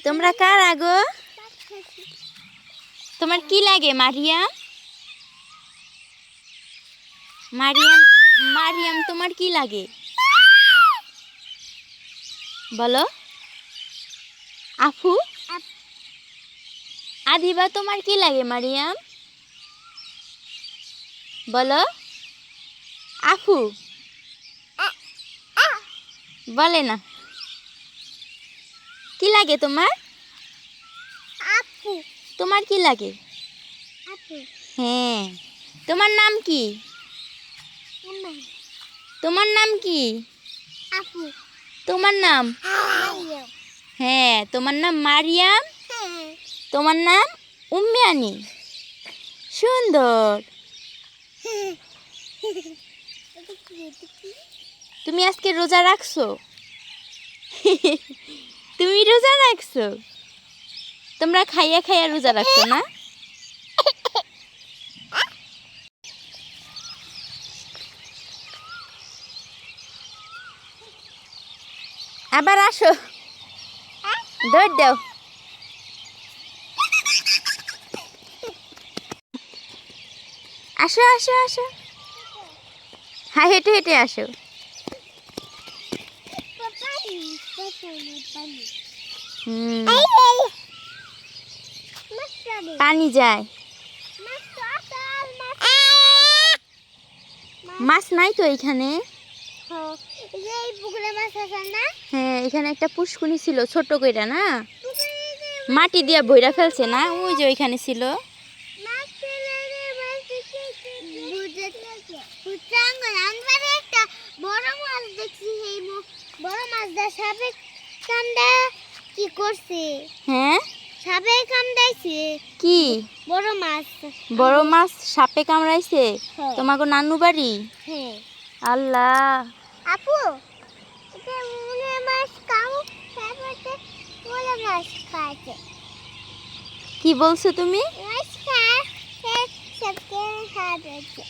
তোমরা কারা গো? তোমার কি লাগে মারিয়াম? মারিয়াম মারিয়াম তোমার কি লাগে বলো? আফু আদিবা তোমার কি লাগে মারিয়াম বলো? আফু বলে না কি লাগে তোমার? আপু তোমার কি লাগে? আপু হ্যাঁ তোমার নাম কি? তোমার নাম কি? আপু তোমার নাম? হ্যাঁ তোমার নাম মারিয়াম, তোমার নাম উম্মিয়ানি। সুন্দর। তুমি আজকে রোজা রাখছো? তুমি রোজা রাখছো? তোমরা খাইয়া খাইয়া রোজা রাখছো না? আবার আসো, দৌড় দাও। আসো আসো আসো, হ্যাঁ হেঁটে হেঁটে আসো। হুম, পানি যায়। মাছ নাই তো এখানে। হ্যাঁ এখানে একটা পুষ্কুনি ছিল ছোট কইরা না, মাটি দিয়া বইরা ফেলছে না, ওই যে ওইখানে ছিল। কি করছে? হ্যাঁ সাপে কামড়াইছে। কি বড় মাছ? বড় মাছ সাপে কামড়াইছে? হ্যাঁ। তোমাকে নানু বাড়ি? হ্যাঁ। আল্লাহ। আপু এটা মনে মাছ তারপরে বড় মাছ খাচ্ছে। কি বলছো তুমি? মাছ খায় সবকে খাচ্ছে।